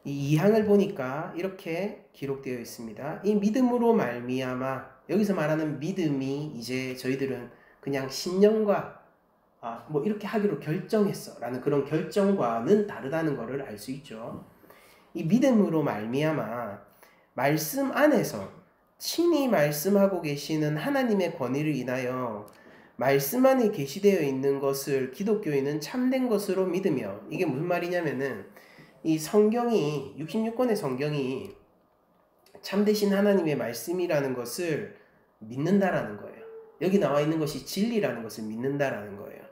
이 2항을 보니까 이렇게 기록되어 있습니다. 이 믿음으로 말미암아, 여기서 말하는 믿음이 이제 저희들은 그냥 신념과 뭐 이렇게 하기로 결정했어 라는 그런 결정과는 다르다는 것을 알 수 있죠. 이 믿음으로 말미암아 말씀 안에서 친히 말씀하고 계시는 하나님의 권위를 인하여 말씀 안에 계시되어 있는 것을 기독교인은 참된 것으로 믿으며, 이게 무슨 말이냐면은 이 성경이 66권의 성경이 참되신 하나님의 말씀이라는 것을 믿는다라는 거예요. 여기 나와 있는 것이 진리라는 것을 믿는다라는 거예요.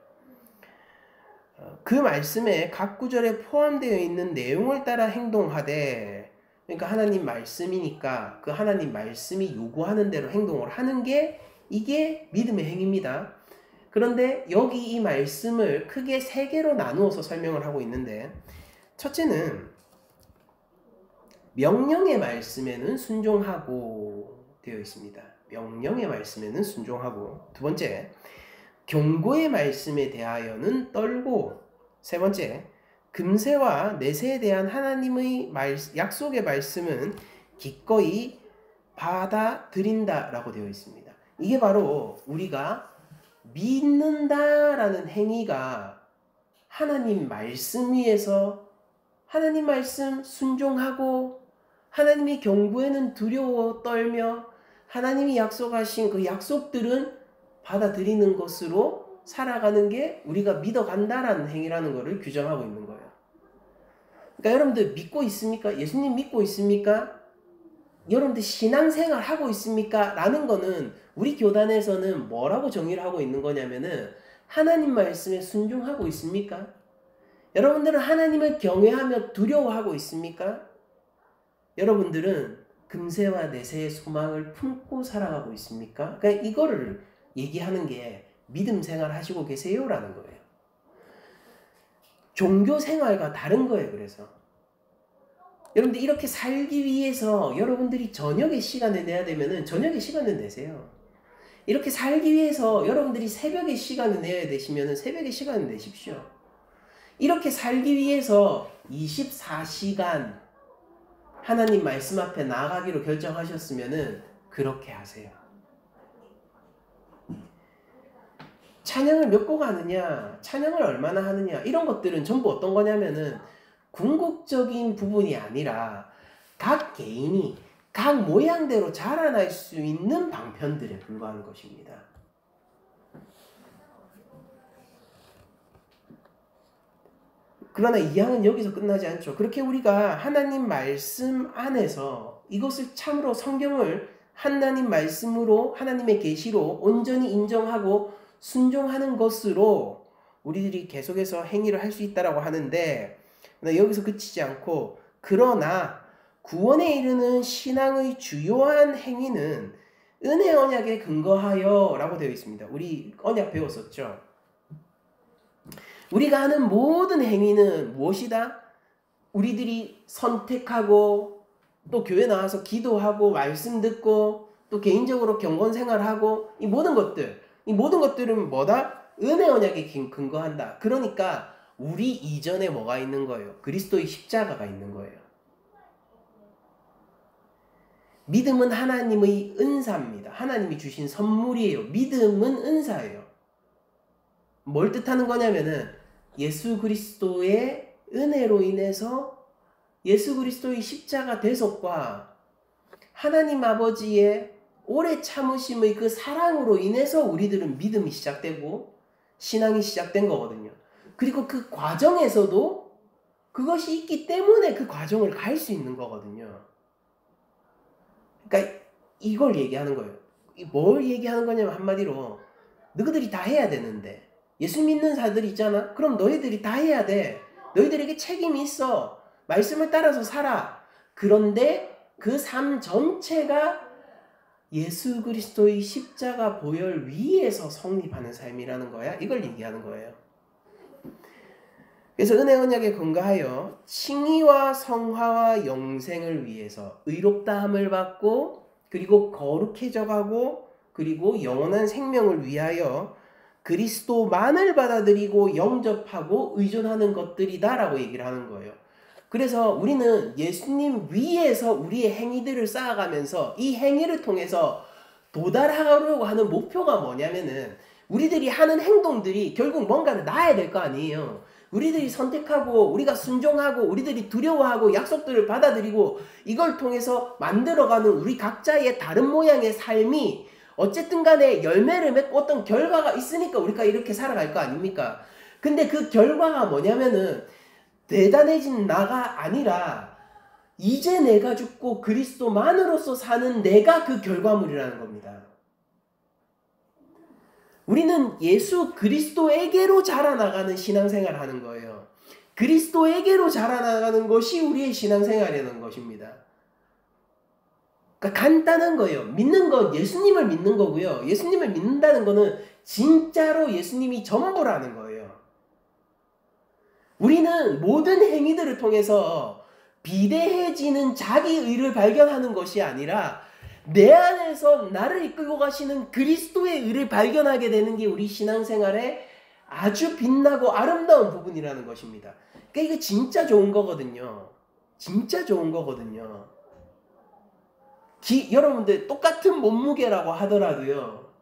그 말씀에 각 구절에 포함되어 있는 내용을 따라 행동하되, 그러니까 하나님 말씀이니까 그 하나님 말씀이 요구하는 대로 행동을 하는 게 이게 믿음의 행위입니다. 그런데 여기 이 말씀을 크게 세 개로 나누어서 설명을 하고 있는데, 첫째는 명령의 말씀에는 순종하고 되어 있습니다. 명령의 말씀에는 순종하고. 두 번째, 경고의 말씀에 대하여는 떨고. 세 번째, 금세와 내세에 대한 하나님의 약속의 말씀은 기꺼이 받아들인다라고 되어 있습니다. 이게 바로 우리가 믿는다라는 행위가 하나님 말씀 위에서 하나님 말씀 순종하고 하나님이 경고에는 두려워 떨며 하나님이 약속하신 그 약속들은 받아들이는 것으로 살아가는 게 우리가 믿어간다라는 행위라는 것을 규정하고 있는 거예요. 그러니까 여러분들 믿고 있습니까? 예수님 믿고 있습니까? 여러분들 신앙생활 하고 있습니까? 라는 거는 우리 교단에서는 뭐라고 정의를 하고 있는 거냐면은 하나님 말씀에 순종하고 있습니까? 여러분들은 하나님을 경외하며 두려워하고 있습니까? 여러분들은 금세와 내세의 소망을 품고 살아가고 있습니까? 그러니까 이거를 얘기하는 게 믿음 생활 하시고 계세요라는 거예요. 종교 생활과 다른 거예요. 그래서 여러분들 이렇게 살기 위해서 여러분들이 저녁에 시간을 내야 되면은 저녁에 시간을 내세요. 이렇게 살기 위해서 여러분들이 새벽에 시간을 내야 되시면은 새벽에 시간을 내십시오. 이렇게 살기 위해서 24시간 하나님 말씀 앞에 나아가기로 결정하셨으면은 그렇게 하세요. 찬양을 몇 곡 하느냐, 찬양을 얼마나 하느냐, 이런 것들은 전부 어떤 거냐면은 궁극적인 부분이 아니라 각 개인이 각 모양대로 자라날 수 있는 방편들에 불과한 것입니다. 그러나 이 양은 여기서 끝나지 않죠. 그렇게 우리가 하나님 말씀 안에서 이것을 참으로 성경을 하나님 말씀으로 하나님의 계시로 온전히 인정하고 순종하는 것으로 우리들이 계속해서 행위를 할 수 있다라고 하는데 여기서 그치지 않고 그러나 구원에 이르는 신앙의 주요한 행위는 은혜 언약에 근거하여 라고 되어 있습니다. 우리 언약 배웠었죠. 우리가 하는 모든 행위는 무엇이다? 우리들이 선택하고 또 교회 나와서 기도하고 말씀 듣고 또 개인적으로 경건 생활하고 이 모든 것들은 뭐다? 은혜 언약에 근거한다. 그러니까 우리 이전에 뭐가 있는 거예요? 그리스도의 십자가가 있는 거예요. 믿음은 하나님의 은사입니다. 하나님이 주신 선물이에요. 믿음은 은사예요. 뭘 뜻하는 거냐면은 예수 그리스도의 은혜로 인해서 예수 그리스도의 십자가 대속과 하나님 아버지의 오래 참으심의 그 사랑으로 인해서 우리들은 믿음이 시작되고 신앙이 시작된 거거든요. 그리고 그 과정에서도 그것이 있기 때문에 그 과정을 갈 수 있는 거거든요. 그러니까 이걸 얘기하는 거예요. 뭘 얘기하는 거냐면 한마디로 너희들이 다 해야 되는데 예수 믿는 사람들이 있잖아. 그럼 너희들이 다 해야 돼. 너희들에게 책임이 있어. 말씀을 따라서 살아. 그런데 그 삶 전체가 예수 그리스도의 십자가 보혈 위에서 성립하는 삶이라는 거야. 이걸 얘기하는 거예요. 그래서 은혜 언약에 근거하여 칭의와 성화와 영생을 위해서 의롭다함을 받고 그리고 거룩해져 가고 그리고 영원한 생명을 위하여 그리스도만을 받아들이고 영접하고 의존하는 것들이다라고 얘기를 하는 거예요. 그래서 우리는 예수님 위에서 우리의 행위들을 쌓아가면서 이 행위를 통해서 도달하려고 하는 목표가 뭐냐면은 우리들이 하는 행동들이 결국 뭔가를 낳아야 될 거 아니에요. 우리들이 선택하고 우리가 순종하고 우리들이 두려워하고 약속들을 받아들이고 이걸 통해서 만들어가는 우리 각자의 다른 모양의 삶이 어쨌든 간에 열매를 맺고 어떤 결과가 있으니까 우리가 이렇게 살아갈 거 아닙니까? 근데 그 결과가 뭐냐면은 대단해진 나가 아니라 이제 내가 죽고 그리스도만으로서 사는 내가 그 결과물이라는 겁니다. 우리는 예수 그리스도에게로 자라나가는 신앙생활을 하는 거예요. 그리스도에게로 자라나가는 것이 우리의 신앙생활이라는 것입니다. 그러니까 간단한 거예요. 믿는 건 예수님을 믿는 거고요. 예수님을 믿는다는 거는 진짜로 예수님이 전부라는 거예요. 우리는 모든 행위들을 통해서 비대해지는 자기 의를 발견하는 것이 아니라 내 안에서 나를 이끌고 가시는 그리스도의 의를 발견하게 되는 게 우리 신앙생활의 아주 빛나고 아름다운 부분이라는 것입니다. 그러니까 이게 진짜 좋은 거거든요. 진짜 좋은 거거든요. 여러분들 똑같은 몸무게라고 하더라도요.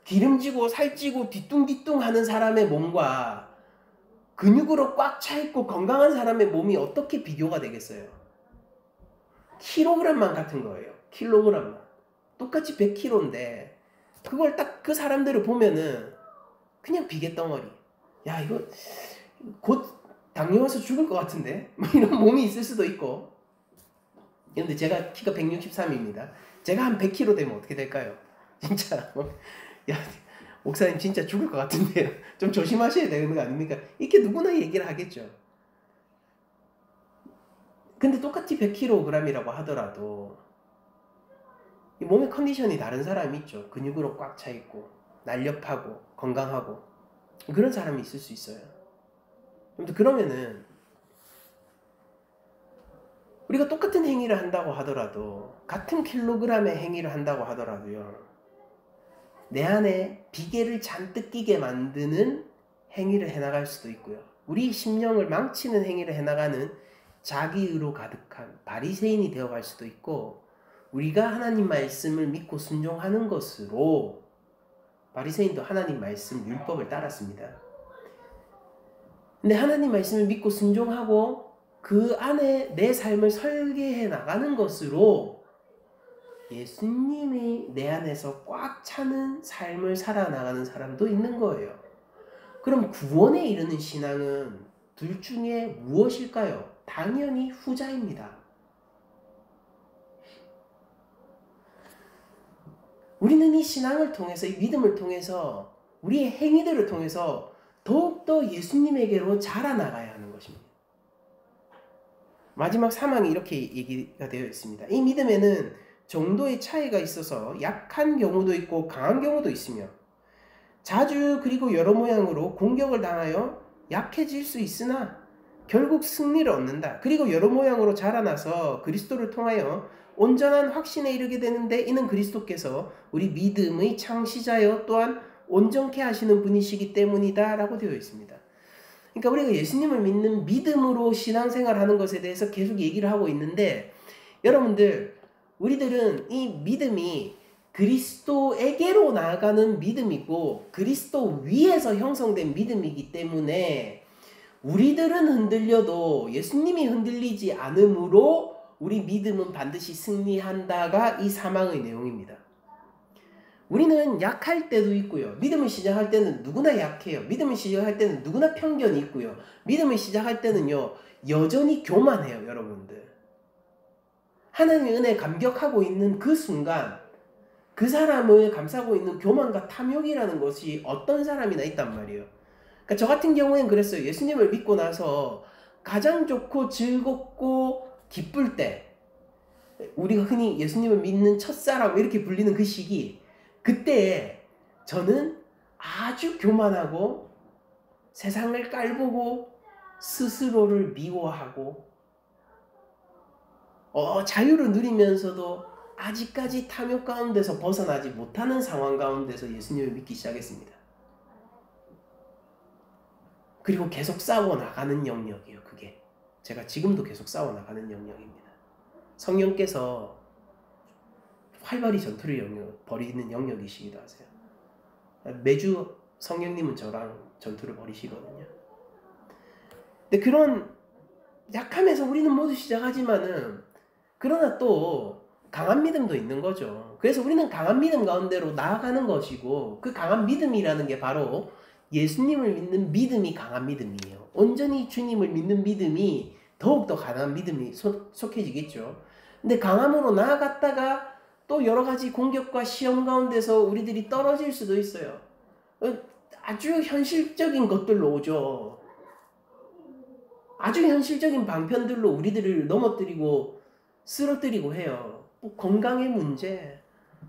기름지고 살찌고 뒤뚱뒤뚱 하는 사람의 몸과 근육으로 꽉 차있고 건강한 사람의 몸이 어떻게 비교가 되겠어요? 킬로그램만 같은 거예요. 킬로그램만. 똑같이 100kg인데 그걸 딱 그 사람들을 보면은 그냥 비계덩어리. 야 이거 곧 당뇨 와서 죽을 것 같은데? 이런 몸이 있을 수도 있고. 그런데 제가 키가 163입니다. 제가 한 100kg 되면 어떻게 될까요? 진짜 야 목사님 진짜 죽을 것 같은데요. 좀 조심하셔야 되는 거 아닙니까? 이렇게 누구나 얘기를 하겠죠. 근데 똑같이 100kg이라고 하더라도 이 몸의 컨디션이 다른 사람이 있죠. 근육으로 꽉 차 있고 날렵하고 건강하고 그런 사람이 있을 수 있어요. 그러면은 우리가 똑같은 행위를 한다고 하더라도 같은 킬로그램의 행위를 한다고 하더라도요. 내 안에 비계를 잔뜩 끼게 만드는 행위를 해나갈 수도 있고요. 우리 심령을 망치는 행위를 해나가는 자기의로 가득한 바리새인이 되어갈 수도 있고 우리가 하나님 말씀을 믿고 순종하는 것으로 바리새인도 하나님 말씀 율법을 따랐습니다. 근데 하나님 말씀을 믿고 순종하고 그 안에 내 삶을 설계해 나가는 것으로 예수님이 내 안에서 꽉 차는 삶을 살아나가는 사람도 있는 거예요. 그럼 구원에 이르는 신앙은 둘 중에 무엇일까요? 당연히 후자입니다. 우리는 이 신앙을 통해서, 이 믿음을 통해서, 우리의 행위들을 통해서 더욱더 예수님에게로 자라나가야 하는 것입니다. 마지막 사망이 이렇게 얘기가 되어 있습니다. 이 믿음에는 정도의 차이가 있어서 약한 경우도 있고 강한 경우도 있으며 자주 그리고 여러 모양으로 공격을 당하여 약해질 수 있으나 결국 승리를 얻는다. 그리고 여러 모양으로 자라나서 그리스도를 통하여 온전한 확신에 이르게 되는데 이는 그리스도께서 우리 믿음의 창시자여 또한 온전케 하시는 분이시기 때문이다 라고 되어 있습니다. 그러니까 우리가 예수님을 믿는 믿음으로 신앙생활하는 것에 대해서 계속 얘기를 하고 있는데, 여러분들, 우리들은 이 믿음이 그리스도에게로 나아가는 믿음이고 그리스도 위에서 형성된 믿음이기 때문에 우리들은 흔들려도 예수님이 흔들리지 않으므로 우리 믿음은 반드시 승리한다가 이 사망의 내용입니다. 우리는 약할 때도 있고요. 믿음을 시작할 때는 누구나 약해요. 믿음을 시작할 때는 누구나 편견이 있고요. 믿음을 시작할 때는요, 여전히 교만해요, 여러분들. 하나님의 은혜에 감격하고 있는 그 순간, 그 사람을 감싸고 있는 교만과 탐욕이라는 것이 어떤 사람이나 있단 말이에요. 그러니까 저 같은 경우에는 그랬어요. 예수님을 믿고 나서 가장 좋고 즐겁고 기쁠 때, 우리가 흔히 예수님을 믿는 첫사랑 이렇게 불리는 그 시기, 그때에 저는 아주 교만하고 세상을 깔보고 스스로를 미워하고 자유를 누리면서도 아직까지 탐욕 가운데서 벗어나지 못하는 상황 가운데서 예수님을 믿기 시작했습니다. 그리고 계속 싸워나가는 영역이에요. 그게 제가 지금도 계속 싸워나가는 영역입니다. 성령께서 활발히 전투를 벌이는 영역이시기도 하세요. 매주 성령님은 저랑 전투를 벌이시거든요. 근데 그런 약함에서 우리는 모두 시작하지만은, 그러나 또 강한 믿음도 있는 거죠. 그래서 우리는 강한 믿음 가운데로 나아가는 것이고, 그 강한 믿음이라는 게 바로 예수님을 믿는 믿음이 강한 믿음이에요. 온전히 주님을 믿는 믿음이 더욱더 강한 믿음이 속해지겠죠. 근데 강함으로 나아갔다가 또 여러 가지 공격과 시험 가운데서 우리들이 떨어질 수도 있어요. 아주 현실적인 것들로 오죠. 아주 현실적인 방편들로 우리들을 넘어뜨리고 쓰러뜨리고 해요. 건강의 문제,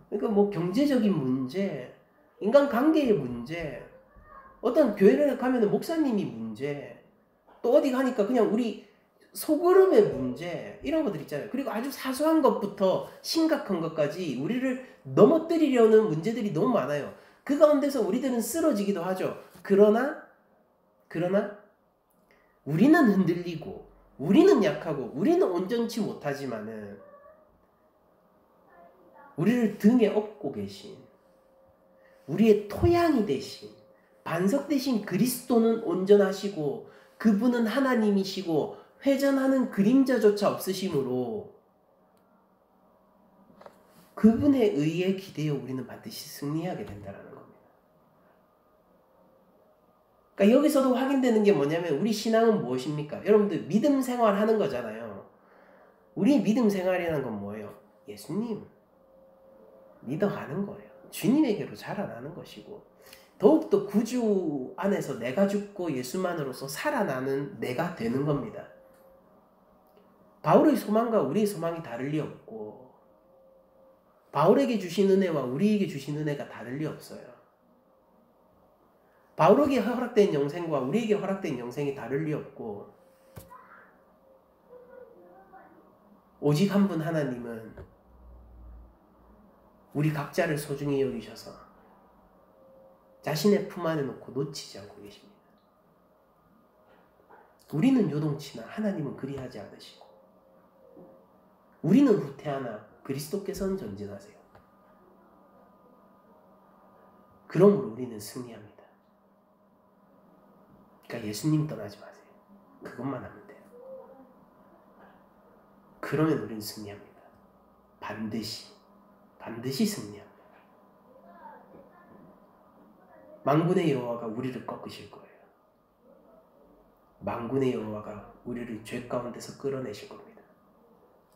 그러니까 경제적인 문제, 인간관계의 문제, 어떤 교회를 가면 목사님이 문제, 또 어디 가니까 그냥 우리 소그룹의 문제, 이런 것들 있잖아요. 그리고 아주 사소한 것부터 심각한 것까지 우리를 넘어뜨리려는 문제들이 너무 많아요. 그 가운데서 우리들은 쓰러지기도 하죠. 그러나 우리는 흔들리고 우리는 약하고 우리는 온전치 못하지만은 우리를 등에 업고 계신, 우리의 토양이 되신, 반석 되신 그리스도는 온전하시고 그분은 하나님이시고 회전하는 그림자조차 없으시므로 그분에 의해 기대어 우리는 반드시 승리하게 된다는 겁니다. 그러니까 여기서도 확인되는 게 뭐냐면, 우리 신앙은 무엇입니까? 여러분들 믿음 생활하는 거잖아요. 우리 믿음 생활이라는 건 뭐예요? 예수님 믿어가는 거예요. 주님에게로 자라나는 것이고, 더욱더 구주 안에서 내가 죽고 예수만으로서 살아나는 내가 되는 겁니다. 바울의 소망과 우리의 소망이 다를 리 없고, 바울에게 주신 은혜와 우리에게 주신 은혜가 다를 리 없어요. 바울에게 허락된 영생과 우리에게 허락된 영생이 다를 리 없고, 오직 한 분 하나님은 우리 각자를 소중히 여기셔서 자신의 품 안에 놓고 놓치지 않고 계십니다. 우리는 요동치나 하나님은 그리하지 않으시고, 우리는 후퇴하나 그리스도께서는 전진하세요. 그러므로 우리는 승리합니다. 그러니까 예수님 떠나지 마세요. 그것만 하면 돼요. 그러면 우리는 승리합니다. 반드시 승리합니다. 만군의 여호와가 우리를 꺾으실 거예요. 만군의 여호와가 우리를 죄 가운데서 끌어내실 겁니다.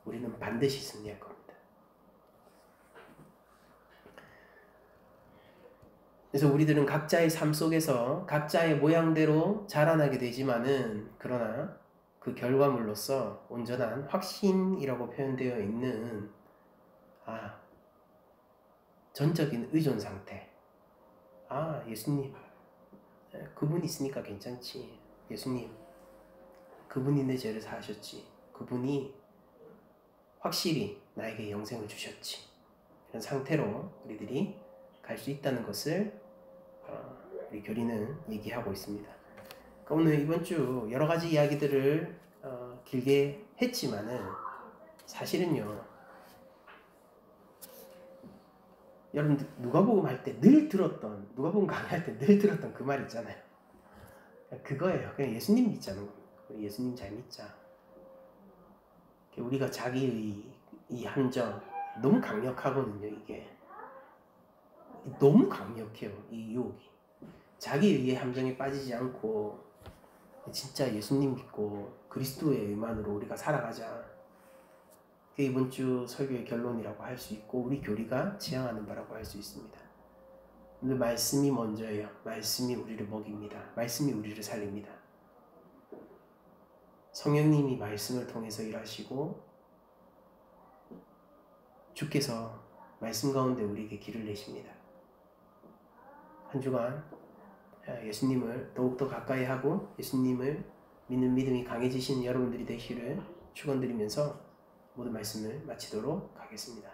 우리는 반드시 승리할 겁니다. 그래서 우리들은 각자의 삶 속에서 각자의 모양대로 자라나게 되지만은, 그러나 그 결과물로서 온전한 확신이라고 표현되어 있는 전적인 의존 상태. 예수님, 그분이 있으니까 괜찮지. 예수님, 그분이 내 죄를 사하셨지. 그분이 확실히 나에게 영생을 주셨지. 이런 상태로 우리들이 갈 수 있다는 것을 우리 교리는 얘기하고 있습니다. 그러니까 오늘 이번 주 여러 가지 이야기들을 길게 했지만은, 사실은요, 여러분들 누가복음 할 때 늘 들었던, 누가복음 강의할 때 늘 들었던 그 말 있잖아요. 그거예요. 그냥 예수님 믿자는 겁니다. 우리 예수님 잘 믿자. 우리가 자기의 이 함정 너무 강력하거든요. 이게 너무 강력해요. 이 유혹이. 자기의 함정에 빠지지 않고 진짜 예수님 믿고 그리스도의 의만으로 우리가 살아가자. 그게 이번 주 설교의 결론이라고 할 수 있고, 우리 교리가 지향하는 바라고 할 수 있습니다. 오늘 말씀이 먼저예요. 말씀이 우리를 먹입니다. 말씀이 우리를 살립니다. 성령님이 말씀을 통해서 일하시고, 주께서 말씀 가운데 우리에게 길을 내십니다. 한 주간 예수님을 더욱더 가까이 하고 예수님을 믿는 믿음이 강해지신 여러분들이 되시기를 축원드리면서 모든 말씀을 마치도록 하겠습니다.